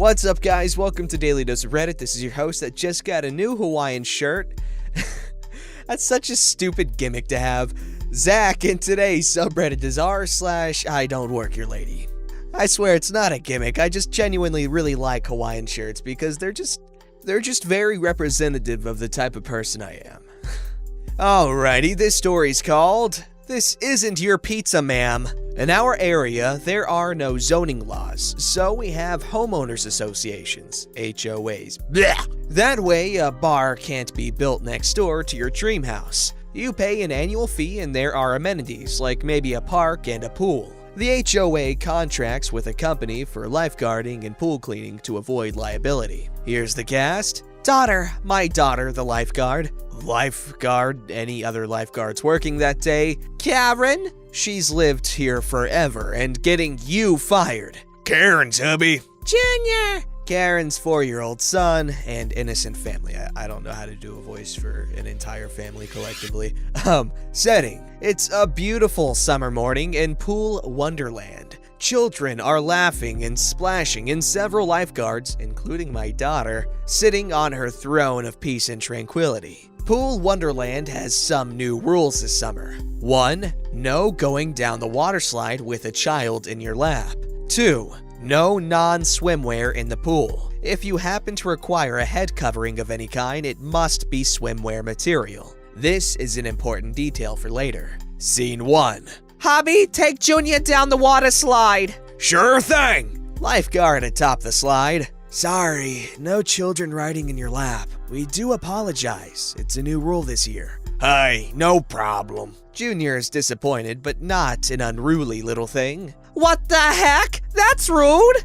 What's up, guys? Welcome to Daily Dose of Reddit. This is your host that just got a new Hawaiian shirt. That's such a stupid gimmick to have. Zach, and today's subreddit is r/IDontWorkHereLady. I swear it's not a gimmick. I just genuinely really like Hawaiian shirts because they're just very representative of the type of person I am. Alrighty, this story's called "This Isn't Your Pizza, Ma'am." In our area, there are no zoning laws, so we have homeowners associations, HOAs. Blech. That way, a bar can't be built next door to your dream house. You pay an annual fee and there are amenities, like maybe a park and a pool. The HOA contracts with a company for lifeguarding and pool cleaning to avoid liability. Here's the cast. Daughter, my daughter, the lifeguard. Lifeguard, any other lifeguards working that day. Karen, she's lived here forever and getting you fired. Karen's hubby. Junior, Karen's 4-year-old son and innocent family. I don't know how to do a voice for an entire family collectively. Setting. It's a beautiful summer morning in Pool Wonderland. Children are laughing and splashing, and several lifeguards, including my daughter, sitting on her throne of peace and tranquility. Pool Wonderland has some new rules this summer. 1. No going down the water slide with a child in your lap. 2. No non-swimwear in the pool. If you happen to require a head covering of any kind, it must be swimwear material. This is an important detail for later. Scene 1. Hobby, take Junior down the water slide. Sure thing. Lifeguard atop the slide. Sorry, no children riding in your lap. We do apologize. It's a new rule this year. Hey, no problem. Junior is disappointed, but not an unruly little thing. What the heck? That's rude.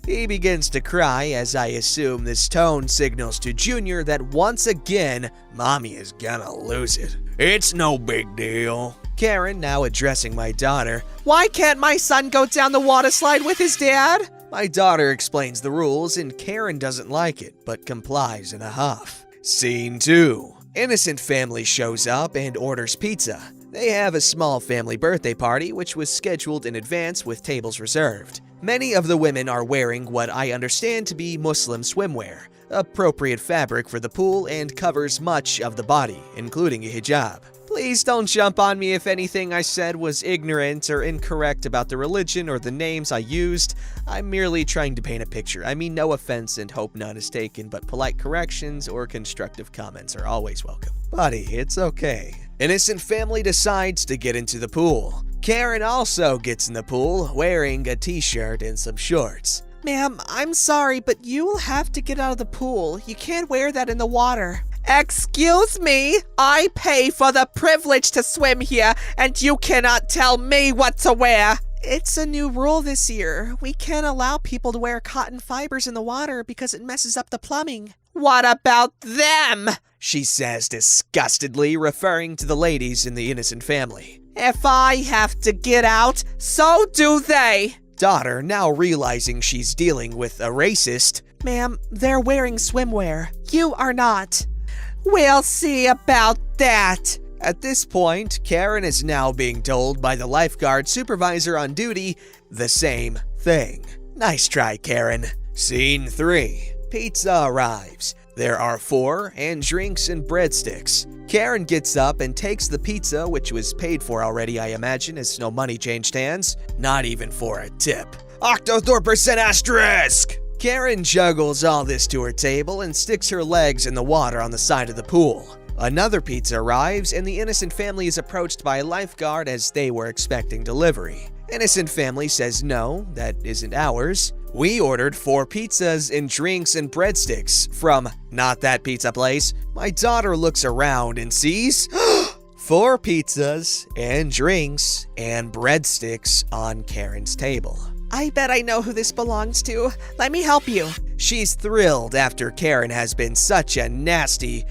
He begins to cry as I assume this tone signals to Junior that once again, Mommy is gonna lose it. It's no big deal. Karen, now addressing my daughter. Why can't my son go down the water slide with his dad? My daughter explains the rules and Karen doesn't like it, but complies in a huff. Scene 2. Innocent family shows up and orders pizza. They have a small family birthday party which was scheduled in advance with tables reserved. Many of the women are wearing what I understand to be Muslim swimwear, appropriate fabric for the pool and covers much of the body, including a hijab. Please don't jump on me if anything I said was ignorant or incorrect about the religion or the names I used. I'm merely trying to paint a picture. I mean no offense and hope none is taken, but polite corrections or constructive comments are always welcome. Buddy, it's okay. Innocent family decides to get into the pool. Karen also gets in the pool, wearing a t-shirt and some shorts. Ma'am, I'm sorry, but you will have to get out of the pool. You can't wear that in the water. Excuse me? I pay for the privilege to swim here, and you cannot tell me what to wear. It's a new rule this year. We can't allow people to wear cotton fibers in the water because it messes up the plumbing. What about them? She says disgustedly, referring to the ladies in the innocent family. If I have to get out, so do they. Daughter, now realizing she's dealing with a racist. Ma'am, they're wearing swimwear. You are not. We'll see about that. At this point, Karen is now being told by the lifeguard supervisor on duty the same thing. Nice try, Karen. Scene 3. Pizza arrives. There are 4 and drinks and breadsticks. Karen gets up and takes the pizza, which was paid for already, I imagine, as no money changed hands. Not even for a tip. Octothorpe% asterisk! Karen juggles all this to her table and sticks her legs in the water on the side of the pool. Another pizza arrives and the innocent family is approached by a lifeguard as they were expecting delivery. Innocent family says no, that isn't ours. We ordered 4 pizzas and drinks and breadsticks from not that pizza place. My daughter looks around and sees 4 pizzas and drinks and breadsticks on Karen's table. I bet I know who this belongs to. Let me help you. She's thrilled after Karen has been such a nasty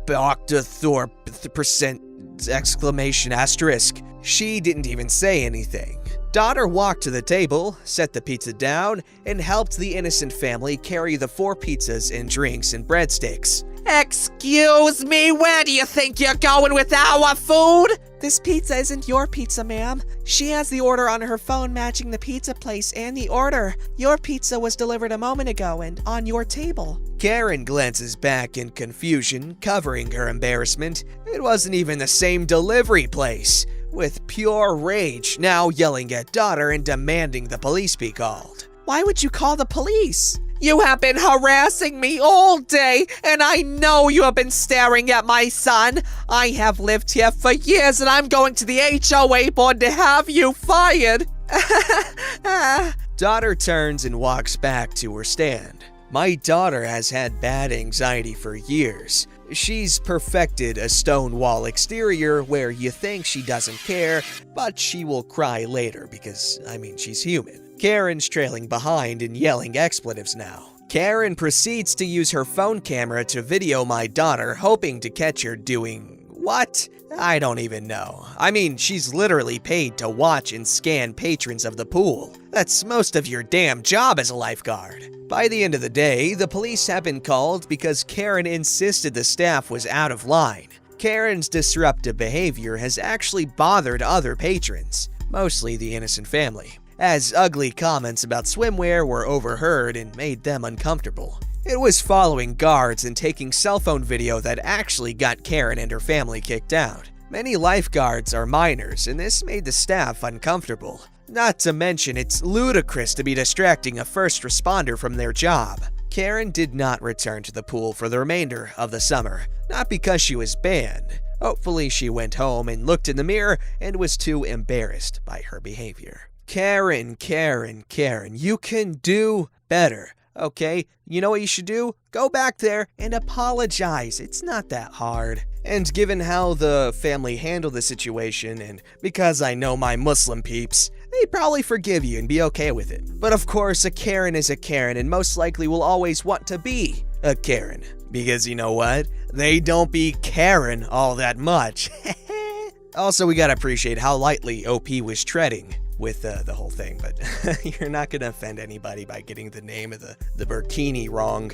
Octothorpe% exclamation asterisk. She didn't even say anything. Daughter walked to the table, set the pizza down, and helped the innocent family carry the 4 pizzas and drinks and breadsticks. Excuse me, where do you think you're going with our food? This pizza isn't your pizza, ma'am. She has the order on her phone matching the pizza place and the order. Your pizza was delivered a moment ago and on your table. Karen glances back in confusion, covering her embarrassment. It wasn't even the same delivery place. With pure rage, now yelling at daughter and demanding the police be called. Why would you call the police? You have been harassing me all day, and I know you have been staring at my son. I have lived here for years, and I'm going to the HOA board to have you fired. Daughter turns and walks back to her stand. My daughter has had bad anxiety for years. She's perfected a stone wall exterior where you think she doesn't care, but she will cry later because, she's human. Karen's trailing behind and yelling expletives now. Karen proceeds to use her phone camera to video my daughter, hoping to catch her doing what? I don't even know. She's literally paid to watch and scan patrons of the pool. That's most of your damn job as a lifeguard. By the end of the day, the police have been called because Karen insisted the staff was out of line. Karen's disruptive behavior has actually bothered other patrons, mostly the innocent family, as ugly comments about swimwear were overheard and made them uncomfortable. It was following guards and taking cell phone video that actually got Karen and her family kicked out. Many lifeguards are minors, and this made the staff uncomfortable. Not to mention, it's ludicrous to be distracting a first responder from their job. Karen did not return to the pool for the remainder of the summer, not because she was banned. Hopefully she went home and looked in the mirror and was too embarrassed by her behavior. Karen, you can do better, okay? You know what you should do? Go back there and apologize. It's not that hard. And given how the family handled the situation, and because I know my Muslim peeps, they'd probably forgive you and be okay with it. But of course, a Karen is a Karen and most likely will always want to be a Karen. Because you know what? They don't be caring all that much. Also, we gotta appreciate how lightly OP was treading with the whole thing, but you're not gonna offend anybody by getting the name of the burkini wrong.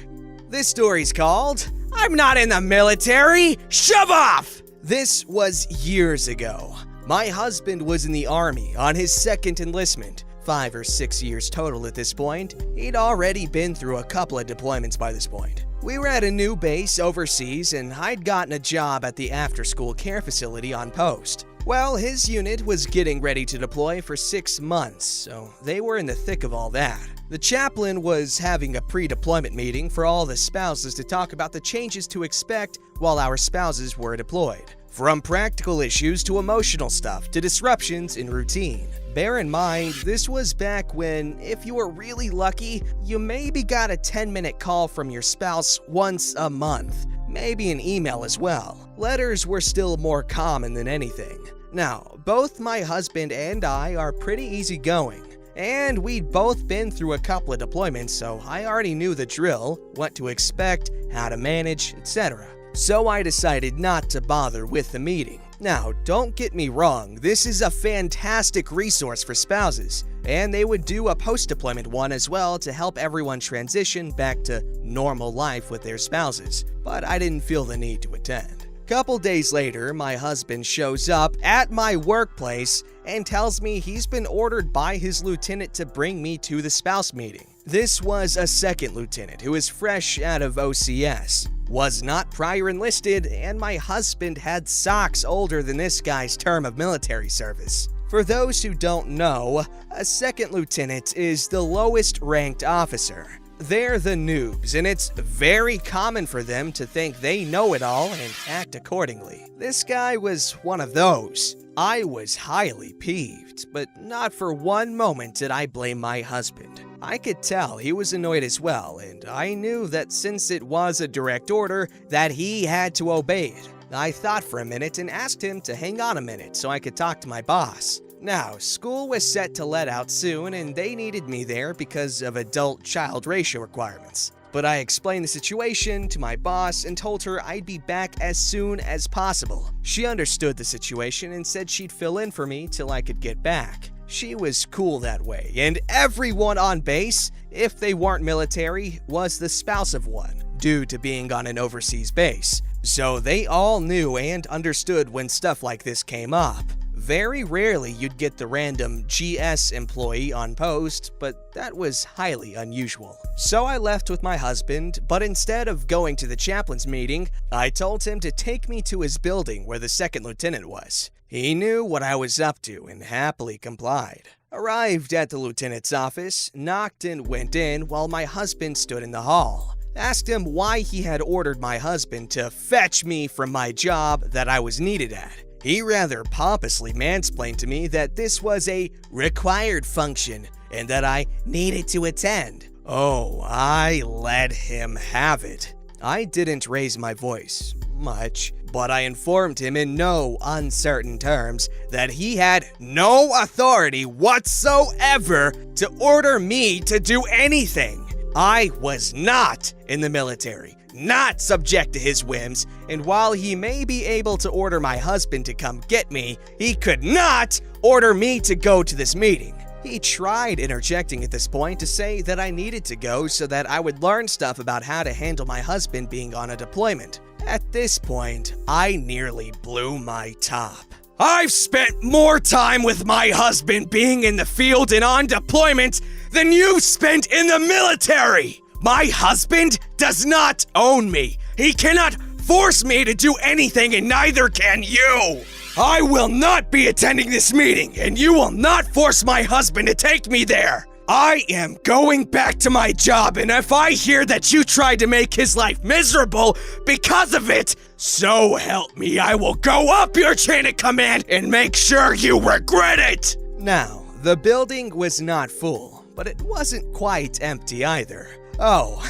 This story's called, I'm Not in the Military, Shove Off! This was years ago. My husband was in the Army on his second enlistment, 5 or 6 years total at this point. He'd already been through a couple of deployments by this point. We were at a new base overseas, and I'd gotten a job at the after-school care facility on post. Well, his unit was getting ready to deploy for 6 months, so they were in the thick of all that. The chaplain was having a pre-deployment meeting for all the spouses to talk about the changes to expect while our spouses were deployed. From practical issues to emotional stuff to disruptions in routine. Bear in mind, this was back when, if you were really lucky, you maybe got a 10-minute call from your spouse once a month. Maybe an email as well. Letters were still more common than anything. Now, both my husband and I are pretty easygoing, and we'd both been through a couple of deployments, so I already knew the drill, what to expect, how to manage, etc. So I decided not to bother with the meeting. Now, don't get me wrong, this is a fantastic resource for spouses, and they would do a post-deployment one as well to help everyone transition back to normal life with their spouses, but I didn't feel the need to attend. Couple days later, my husband shows up at my workplace and tells me he's been ordered by his lieutenant to bring me to the spouse meeting. This was a second lieutenant who is fresh out of OCS, was not prior enlisted, and my husband had socks older than this guy's term of military service. For those who don't know, a second lieutenant is the lowest ranked officer. They're the noobs, and it's very common for them to think they know it all and act accordingly. This guy was one of those. I was highly peeved, but not for one moment did I blame my husband. I could tell he was annoyed as well, and I knew that since it was a direct order, that he had to obey it. I thought for a minute and asked him to hang on a minute so I could talk to my boss. Now, school was set to let out soon, and they needed me there because of adult-child ratio requirements. But I explained the situation to my boss and told her I'd be back as soon as possible. She understood the situation and said she'd fill in for me till I could get back. She was cool that way, and everyone on base, if they weren't military, was the spouse of one, due to being on an overseas base. So they all knew and understood when stuff like this came up. Very rarely you'd get the random GS employee on post, but that was highly unusual. So I left with my husband, but instead of going to the chaplain's meeting, I told him to take me to his building where the second lieutenant was. He knew what I was up to and happily complied. Arrived at the lieutenant's office, knocked and went in while my husband stood in the hall. Asked him why he had ordered my husband to fetch me from my job that I was needed at. He rather pompously mansplained to me that this was a required function and that I needed to attend. Oh, I let him have it. I didn't raise my voice much, but I informed him in no uncertain terms that he had no authority whatsoever to order me to do anything. I was not in the military, not subject to his whims, and while he may be able to order my husband to come get me, he could not order me to go to this meeting. He tried interjecting at this point to say that I needed to go so that I would learn stuff about how to handle my husband being on a deployment. At this point, I nearly blew my top. I've spent more time with my husband being in the field and on deployment than you've spent in the military! My husband does not own me. He cannot force me to do anything, and neither can you. I will not be attending this meeting, and you will not force my husband to take me there. I am going back to my job, and if I hear that you tried to make his life miserable because of it, so help me, I will go up your chain of command and make sure you regret it. Now, the building was not full, but it wasn't quite empty either. Oh,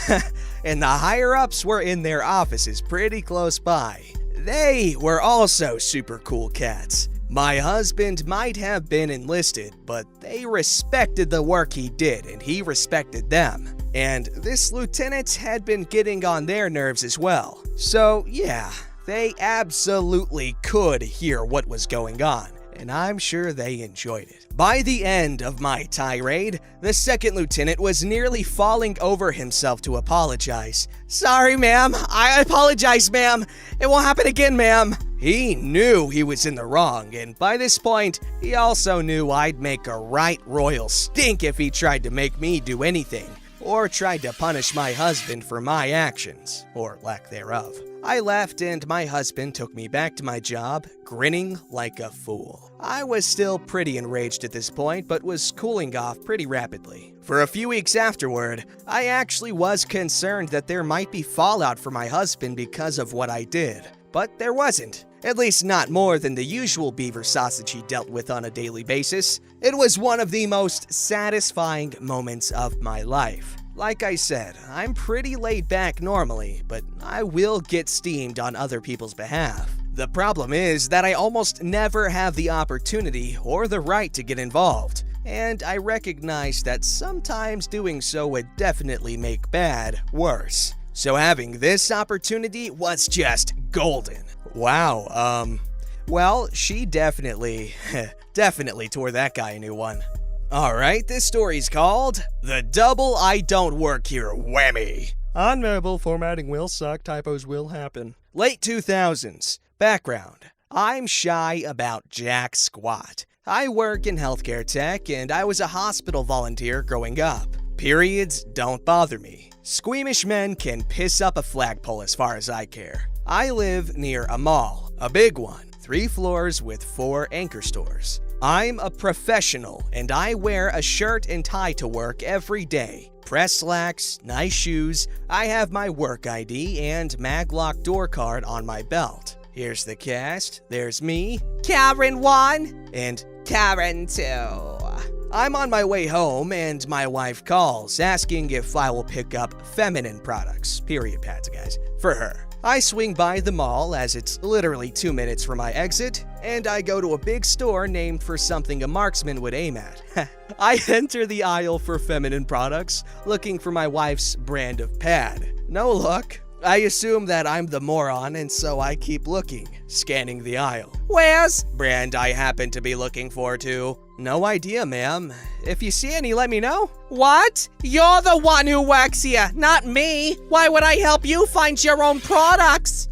and the higher-ups were in their offices pretty close by. They were also super cool cats. My husband might have been enlisted, but they respected the work he did, and he respected them. And this lieutenant had been getting on their nerves as well. So yeah, they absolutely could hear what was going on, and I'm sure they enjoyed it. By the end of my tirade, the second lieutenant was nearly falling over himself to apologize. Sorry, ma'am. I apologize, ma'am. It won't happen again, ma'am. He knew he was in the wrong, and by this point, he also knew I'd make a right royal stink if he tried to make me do anything, or tried to punish my husband for my actions, or lack thereof. I left and my husband took me back to my job, grinning like a fool. I was still pretty enraged at this point, but was cooling off pretty rapidly. For a few weeks afterward, I actually was concerned that there might be fallout for my husband because of what I did. But there wasn't. At least not more than the usual beaver sausage he dealt with on a daily basis. It was one of the most satisfying moments of my life. Like I said, I'm pretty laid back normally, but I will get steamed on other people's behalf. The problem is that I almost never have the opportunity or the right to get involved, and I recognize that sometimes doing so would definitely make bad worse. So having this opportunity was just golden. Wow, well, she definitely tore that guy a new one. Alright, this story's called The Double I Don't Work Here Whammy. On mobile, formatting will suck, typos will happen. Late 2000s. Background. I'm shy about jack squat. I work in healthcare tech, and I was a hospital volunteer growing up. Periods don't bother me. Squeamish men can piss up a flagpole as far as I care. I live near a mall, a big one, 3 floors with 4 anchor stores. I'm a professional, and I wear a shirt and tie to work every day. Press slacks, nice shoes, I have my work ID and maglock door card on my belt. Here's the cast. There's me, Karen 1, and Karen 2. I'm on my way home, and my wife calls, asking if I will pick up feminine products, period pads, guys, for her. I swing by the mall, as it's literally 2 minutes from my exit, and I go to a big store named for something a marksman would aim at. I enter the aisle for feminine products, looking for my wife's brand of pad. No luck. I assume that I'm the moron, and so I keep looking, scanning the aisle. Where's Brand I happen to be looking for, too. No idea, ma'am. If you see any, let me know. What? You're the one who works here, not me. Why would I help you find your own products?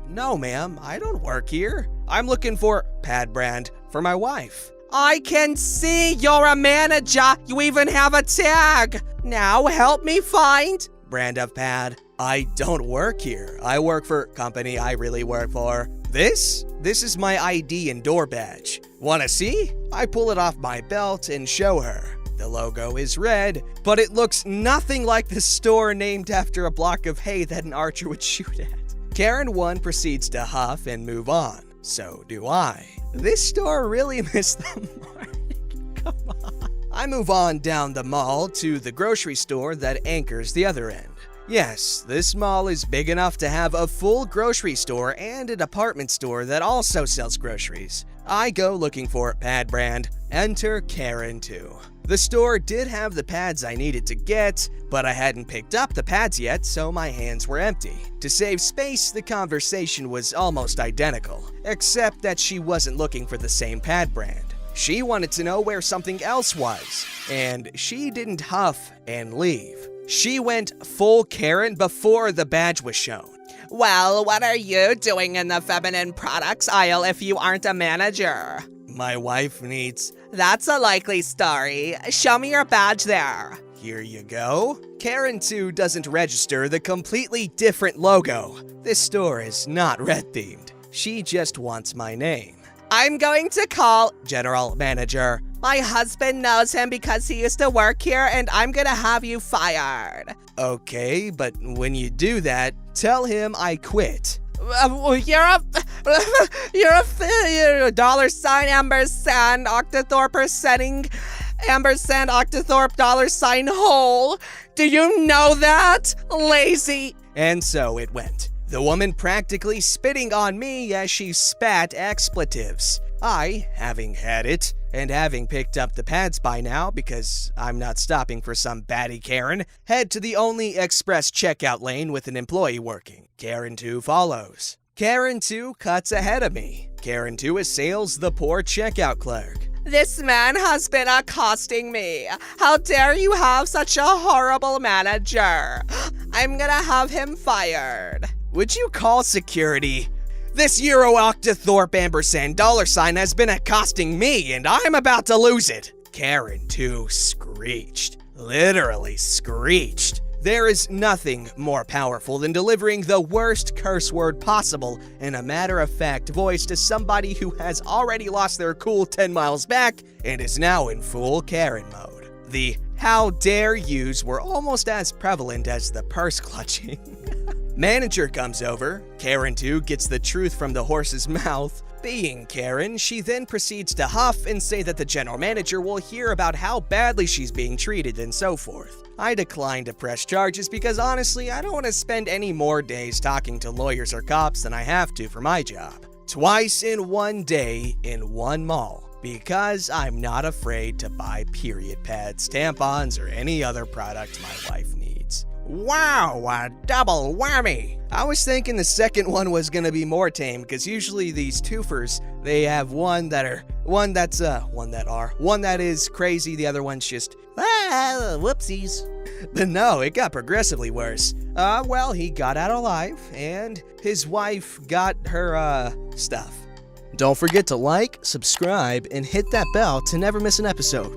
No, ma'am. I don't work here. I'm looking for pad brand for my wife. I can see you're a manager. You even have a tag. Now help me find. Brand of pad. I don't work here. I work for company I really work for. This is my ID and door badge. Wanna see? I pull it off my belt and show her. The logo is red, but it looks nothing like the store named after a block of hay that an archer would shoot at. Karen 1 proceeds to huff and move on. So do I. This store really missed the mark. Come on. I move on down the mall to the grocery store that anchors the other end. Yes, this mall is big enough to have a full grocery store and a department store that also sells groceries. I go looking for pad brand. Enter Karen 2. The store did have the pads I needed to get, but I hadn't picked up the pads yet, so my hands were empty. To save space, the conversation was almost identical, except that she wasn't looking for the same pad brand. She wanted to know where something else was, and she didn't huff and leave. She went full Karen before the badge was shown. Well, what are you doing in the feminine products aisle if you aren't a manager? My wife needs... That's a likely story. Show me your badge there. Here you go. Karen 2 doesn't register the completely different logo. This store is not red-themed. She just wants my name. I'm going to call General Manager. My husband knows him because he used to work here, and I'm gonna have you fired. Okay, but when you do that, tell him I quit. You're a $, ampersand, octothorpe percenting, ampersand, octothorpe, $, Do you know that? Lazy. And so it went. The woman practically spitting on me as she spat expletives. I, having had it, and having picked up the pads by now because I'm not stopping for some batty Karen, head to the only express checkout lane with an employee working. Karen 2 follows. Karen 2 cuts ahead of me. Karen 2 assails the poor checkout clerk. This man has been accosting me. How dare you have such a horrible manager? I'm gonna have him fired. Would you call security? This Euro Octothorpe ampersand $ has been accosting me, and I'm about to lose it. Karen 2 screeched. Literally screeched. There is nothing more powerful than delivering the worst curse word possible in a matter-of-fact voice to somebody who has already lost their cool 10 miles back and is now in full Karen mode. The how dare yous were almost as prevalent as the purse clutching. Manager comes over. Karen 2 gets the truth from the horse's mouth. Being Karen, she then proceeds to huff and say that the general manager will hear about how badly she's being treated and so forth. I decline to press charges because honestly, I don't want to spend any more days talking to lawyers or cops than I have to for my job. Twice in one day in one mall. Because I'm not afraid to buy period pads, tampons, or any other product my wife needs. Wow, a double whammy! I was thinking the second one was gonna be more tame, because usually these twofers, they have one that is crazy, the other one's just, whoopsies. But no, it got progressively worse. Well, he got out alive, and his wife got her, stuff. Don't forget to like, subscribe, and hit that bell to never miss an episode.